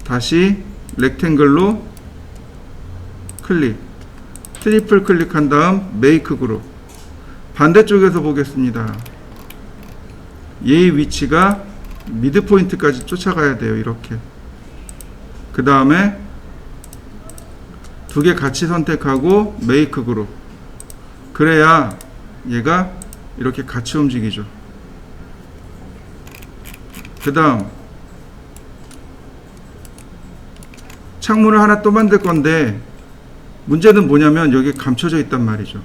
다시 렉탱글로 클릭. 트리플 클릭한 다음 메이크 그룹. 반대쪽에서 보겠습니다. 얘의 위치가 미드 포인트까지 쫓아가야 돼요. 이렇게. 그 다음에 두 개 같이 선택하고 메이크 그룹. 그래야 얘가 이렇게 같이 움직이죠. 그 다음 창문을 하나 또 만들 건데 문제는 뭐냐면 여기 감춰져 있단 말이죠.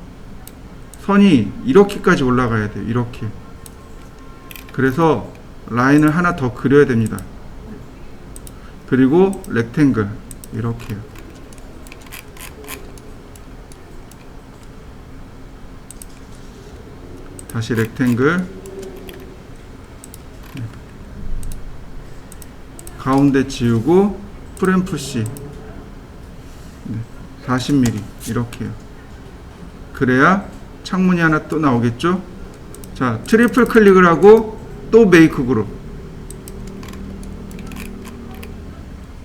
선이 이렇게까지 올라가야 돼요. 이렇게. 그래서 라인을 하나 더 그려야 됩니다. 그리고 렉탱글 이렇게요. 다시 렉탱글, 가운데 지우고 프레임 푸시 40mm 이렇게요. 그래야 창문이 하나 또 나오겠죠. 자, 트리플 클릭을 하고 또 메이크 그룹,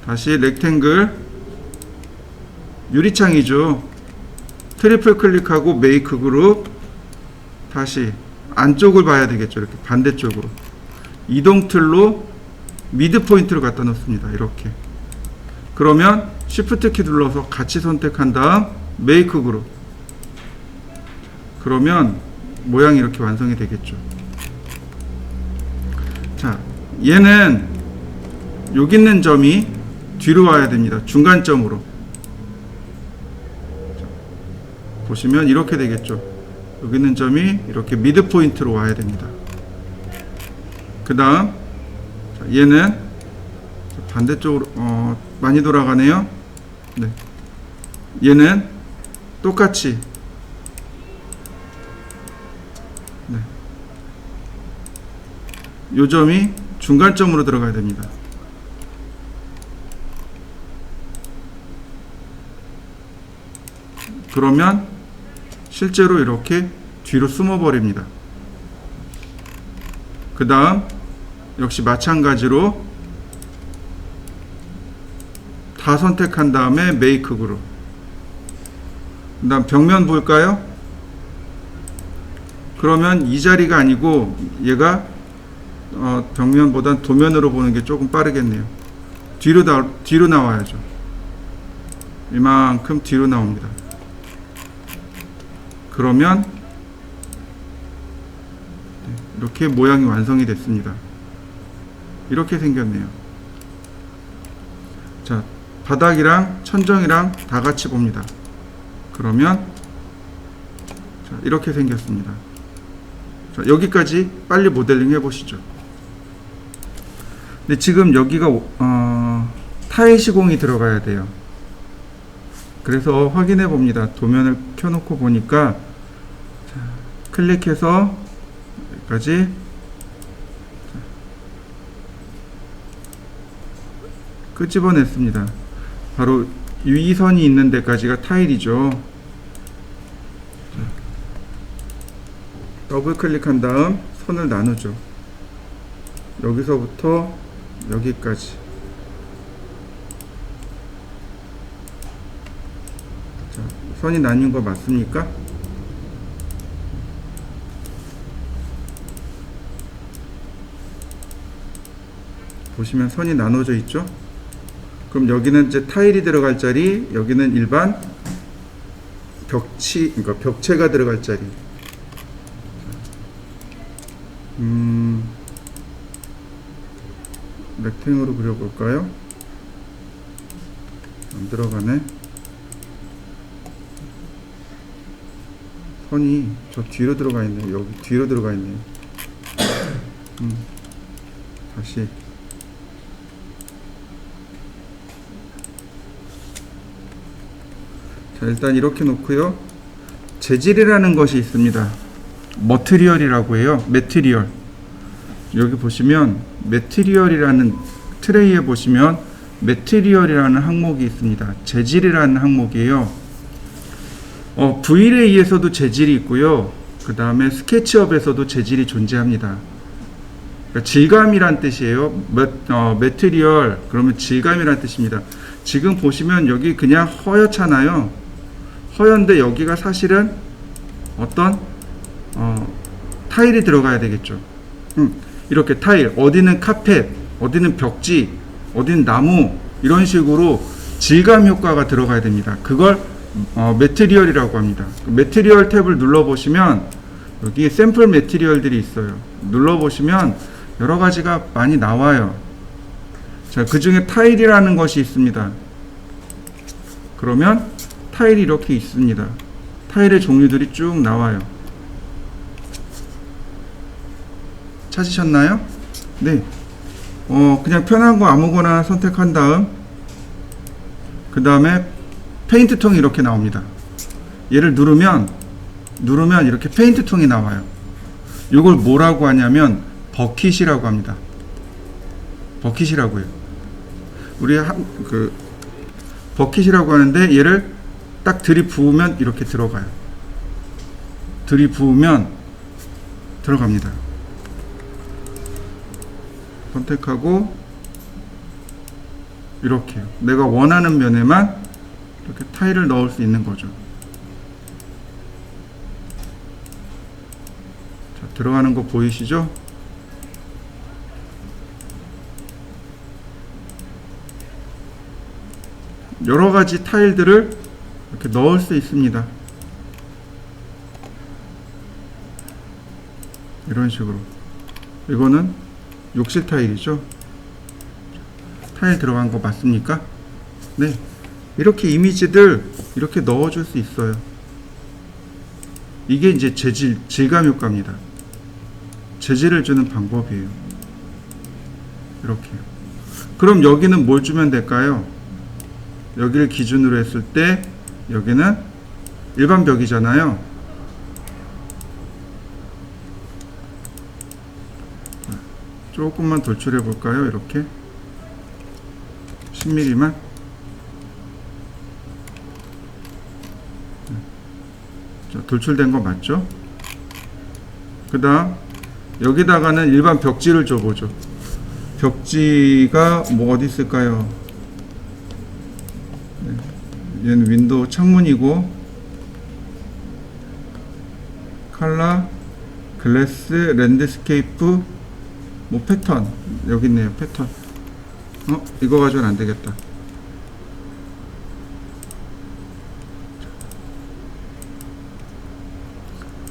다시 렉탱글, 유리창이죠. 트리플 클릭하고 메이크 그룹, 다시 안쪽을 봐야 되겠죠. 이렇게 반대쪽으로 이동 틀로 미드 포인트를 갖다 놓습니다. 이렇게. 그러면 쉬프트 키 눌러서 같이 선택한 다음 메이크 그룹, 그러면 모양이 이렇게 완성이 되겠죠. 자, 얘는 여기 있는 점이 뒤로 와야 됩니다. 중간점으로. 자, 보시면 이렇게 되겠죠. 여기 있는 점이 이렇게 미드 포인트로 와야 됩니다. 그 다음 얘는 반대쪽으로 많이 돌아가네요. 네. 얘는 똑같이 요 점이 중간점으로 들어가야 됩니다. 그러면 실제로 이렇게 뒤로 숨어 버립니다. 그 다음 역시 마찬가지로 다 선택한 다음에 메이크 그룹, 그 다음 벽면 볼까요? 그러면 이 자리가 아니고 얘가 벽면보단 도면으로 보는 게 조금 빠르겠네요. 뒤로 나와야죠. 이만큼 뒤로 나옵니다. 그러면 이렇게 모양이 완성이 됐습니다. 이렇게 생겼네요. 자, 바닥이랑 천정이랑 다 같이 봅니다. 그러면 자, 이렇게 생겼습니다. 자, 여기까지 빨리 모델링 해보시죠. 근데 지금 여기가 타일 시공이 들어가야 돼요. 그래서 확인해 봅니다. 도면을 켜놓고 보니까, 자, 클릭해서 여기까지 끄집어냈습니다. 바로 이 선이 있는 데까지가 타일이죠. 자, 더블 클릭한 다음 선을 나누죠. 여기서부터 여기까지. 자, 선이 나뉜 거 맞습니까? 보시면 선이 나눠져 있죠? 그럼 여기는 이제 타일이 들어갈 자리, 여기는 일반 그러니까 벽체가 들어갈 자리. 렉탱으로 그려볼까요? 안 들어가네. 선이 저 뒤로 들어가 있네요. 여기 뒤로 들어가 있네요. 다시. 자, 일단 이렇게 놓고요. 재질이라는 것이 있습니다. 머티리얼이라고 해요. 매티리얼. 여기 보시면 매티리얼이라는 트레이에 보시면 매티리얼이라는 항목이 있습니다. 재질이라는 항목이에요. V-Ray에서도 재질이 있고요. 그 다음에 스케치업에서도 재질이 존재합니다. 그러니까 질감이란 뜻이에요. 매티리얼 그러면 질감이란 뜻입니다. 지금 보시면 여기 그냥 허옇잖아요. 허연데 여기가 사실은 어떤 타일이 들어가야 되겠죠. 이렇게 타일, 어디는 카펫, 어디는 벽지, 어디는 나무, 이런 식으로 질감 효과가 들어가야 됩니다. 그걸 매티리얼이라고 합니다. 매티리얼 탭을 눌러보시면 여기 샘플 매티리얼들이 있어요. 눌러보시면 여러 가지가 많이 나와요. 자, 그 중에 타일이라는 것이 있습니다. 그러면 타일이 이렇게 있습니다. 타일의 종류들이 쭉 나와요. 찾으셨나요? 네. 그냥 편한 거 아무거나 선택한 다음, 그 다음에 페인트 통이 이렇게 나옵니다. 얘를 누르면 이렇게 페인트 통이 나와요. 이걸 뭐라고 하냐면 버킷이라고 합니다. 버킷이라고 해요. 우리 버킷이라고 하는데 얘를 딱 들이부으면 이렇게 들어가요. 들이부으면 들어갑니다. 선택하고 이렇게 내가 원하는 면에만 이렇게 타일을 넣을 수 있는 거죠. 자, 들어가는 거 보이시죠? 여러 가지 타일들을 이렇게 넣을 수 있습니다. 이런 식으로. 이거는 욕실 타일이죠. 타일 들어간 거 맞습니까? 네. 이렇게 이미지들 이렇게 넣어줄 수 있어요. 이게 이제 질감 효과입니다. 재질을 주는 방법이에요. 이렇게요. 그럼 여기는 뭘 주면 될까요? 여기를 기준으로 했을 때 여기는 일반 벽이잖아요. 조금만 돌출해 볼까요? 이렇게 10mm만. 자, 돌출된 거 맞죠? 그 다음 여기다가는 일반 벽지를 줘보죠. 벽지가 뭐 어디 있을까요? 네. 얘는 윈도우 창문이고, 컬러, 글래스, 랜드스케이프, 뭐 패턴 여기 있네요. 패턴. 이거 가지고는 안 되겠다.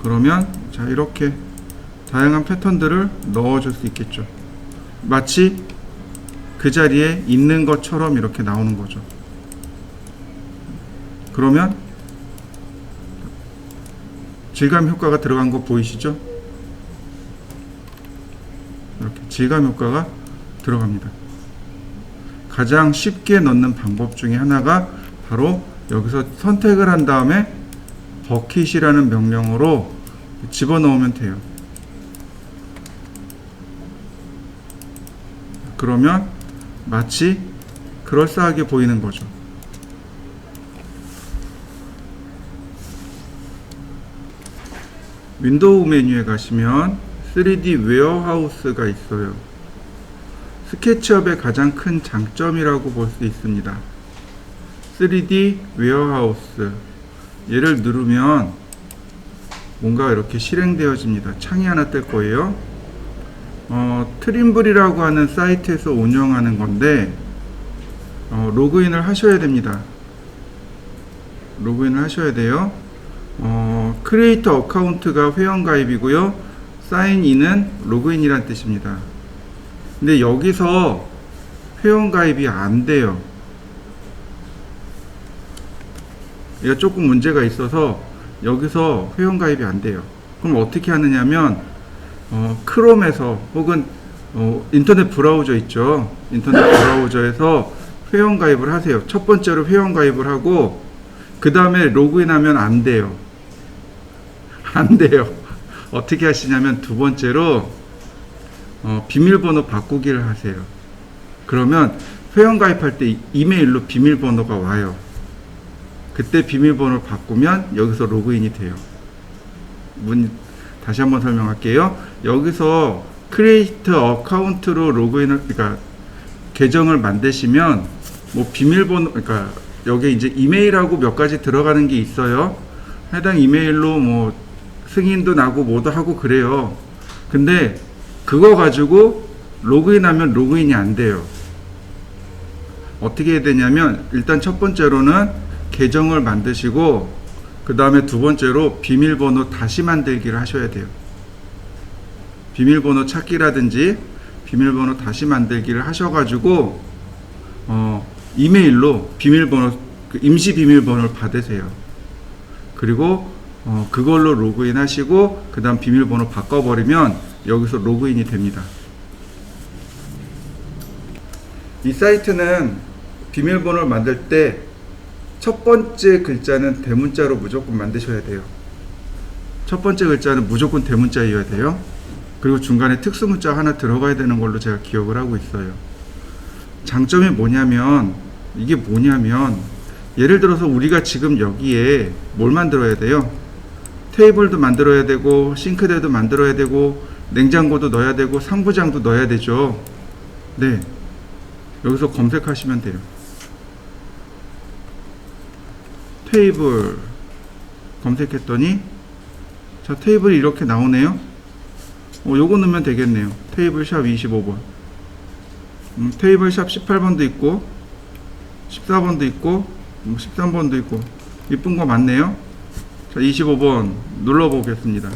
그러면 자, 이렇게 다양한 패턴들을 넣어줄 수 있겠죠. 마치 그 자리에 있는 것처럼 이렇게 나오는 거죠. 그러면 질감 효과가 들어간 거 보이시죠? 이렇게 질감 효과가 들어갑니다. 가장 쉽게 넣는 방법 중에 하나가 바로 여기서 선택을 한 다음에 버킷이라는 명령어로 집어넣으면 돼요. 그러면 마치 그럴싸하게 보이는 거죠. 윈도우 메뉴에 가시면 3D 웨어하우스가 있어요. 스케치업의 가장 큰 장점이라고 볼 수 있습니다. 3D 웨어하우스. 얘를 누르면 뭔가 이렇게 실행되어집니다. 창이 하나 뜰 거예요. 트림블이라고 하는 사이트에서 운영하는 건데, 로그인을 하셔야 됩니다. 로그인을 하셔야 돼요. 크리에이터 어카운트가 회원가입이고요. 사인인은 로그인이란 뜻입니다. 근데 여기서 회원가입이 안 돼요. 얘가 조금 문제가 있어서 여기서 회원가입이 안 돼요. 그럼 어떻게 하느냐면 크롬에서 혹은 인터넷 브라우저 있죠. 인터넷 브라우저에서 회원가입을 하세요. 첫 번째로 회원가입을 하고 그 다음에 로그인하면 안 돼요. 안 돼요. 어떻게 하시냐면 두 번째로 비밀번호 바꾸기를 하세요. 그러면 회원가입할 때 이메일로 비밀번호가 와요. 그때 비밀번호를 바꾸면 여기서 로그인이 돼요. 다시 한번 설명할게요. 여기서 크리에이터 어카운트로 로그인을, 그러니까 계정을 만드시면 뭐 비밀번호, 그러니까 여기 이제 이메일하고 몇 가지 들어가는 게 있어요. 해당 이메일로 뭐 승인도 나고 뭐도 하고 그래요. 근데 그거 가지고 로그인하면 로그인이 안 돼요. 어떻게 해야 되냐면 일단 첫 번째로는 계정을 만드시고 그 다음에 두 번째로 비밀번호 다시 만들기를 하셔야 돼요. 비밀번호 찾기라든지 비밀번호 다시 만들기를 하셔가지고 이메일로 비밀번호, 임시 비밀번호를 받으세요. 그리고 그걸로 로그인 하시고 그 다음 비밀번호 바꿔버리면 여기서 로그인이 됩니다. 이 사이트는 비밀번호를 만들 때 첫 번째 글자는 대문자로 무조건 만드셔야 돼요. 첫 번째 글자는 무조건 대문자이어야 돼요. 그리고 중간에 특수문자 하나 들어가야 되는 걸로 제가 기억을 하고 있어요. 장점이 뭐냐면, 이게 뭐냐면, 예를 들어서 우리가 지금 여기에 뭘 만들어야 돼요? 테이블도 만들어야 되고, 싱크대도 만들어야 되고, 냉장고도 넣어야 되고, 상부장도 넣어야 되죠. 네. 여기서 검색하시면 돼요. 테이블 검색했더니, 자, 테이블이 이렇게 나오네요. 요거 넣으면 되겠네요. 테이블 샵 25번. 테이블 샵 18번도 있고, 14번도 있고, 13번도 있고, 이쁜 거 많네요. 자, 25번 눌러보겠습니다.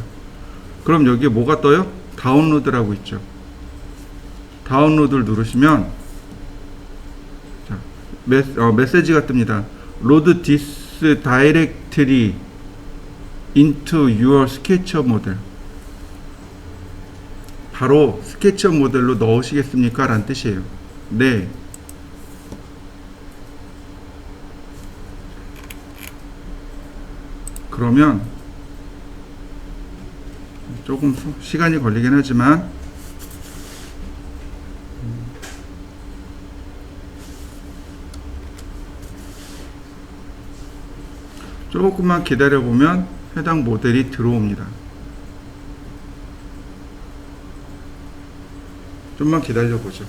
그럼 여기에 뭐가 떠요? 다운로드라고 있죠. 다운로드를 누르시면, 자, 메시지가 뜹니다. Load this directly into your SketchUp model. 바로 스케치업 모델로 넣으시겠습니까? 라는 뜻이에요. 네. 그러면 조금 시간이 걸리긴 하지만 조금만 기다려보면 해당 모델이 들어옵니다. 좀만 기다려보죠.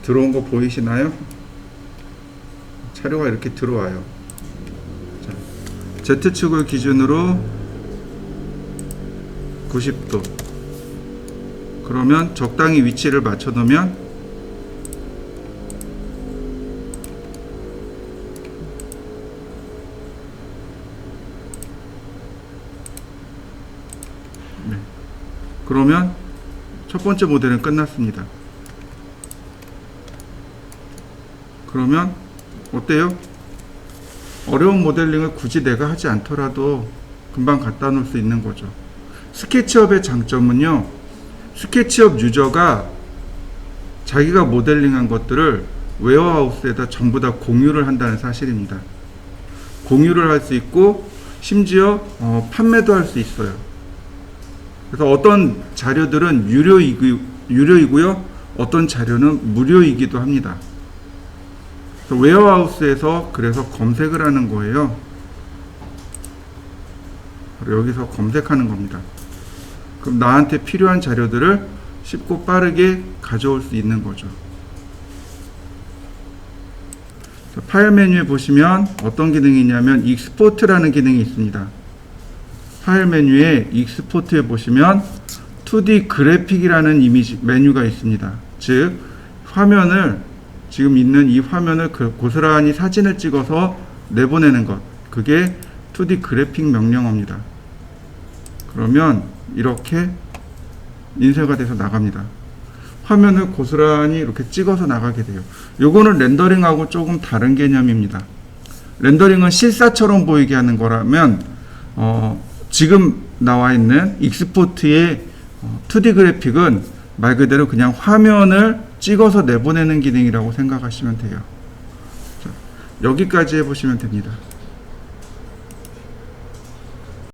들어온 거 보이시나요? 자료가 이렇게 들어와요. 자, Z축을 기준으로 90도. 그러면 적당히 위치를 맞춰 놓으면 네. 그러면 첫 번째 모델은 끝났습니다. 그러면 어때요? 어려운 모델링을 굳이 내가 하지 않더라도 금방 갖다 놓을 수 있는 거죠. 스케치업의 장점은요, 스케치업 유저가 자기가 모델링한 것들을 웨어하우스에다 전부 다 공유를 한다는 사실입니다. 공유를 할 수 있고 심지어 판매도 할 수 있어요. 그래서 어떤 자료들은 유료이고요, 어떤 자료는 무료이기도 합니다. 웨어하우스에서 그래서 검색을 하는 거예요. 여기서 검색하는 겁니다. 그럼 나한테 필요한 자료들을 쉽고 빠르게 가져올 수 있는 거죠. 파일 메뉴에 보시면 어떤 기능이 있냐면 익스포트라는 기능이 있습니다. 파일 메뉴에 익스포트에 보시면 2D 그래픽이라는 이미지 메뉴가 있습니다. 즉 화면을, 지금 있는 이 화면을 고스란히 사진을 찍어서 내보내는 것, 그게 2D 그래픽 명령어입니다. 그러면 이렇게 인쇄가 돼서 나갑니다. 화면을 고스란히 이렇게 찍어서 나가게 돼요. 요거는 렌더링하고 조금 다른 개념입니다. 렌더링은 실사처럼 보이게 하는 거라면 지금 나와 있는 익스포트의 2D 그래픽은 말 그대로 그냥 화면을 찍어서 내보내는 기능이라고 생각하시면 돼요. 자, 여기까지 해보시면 됩니다.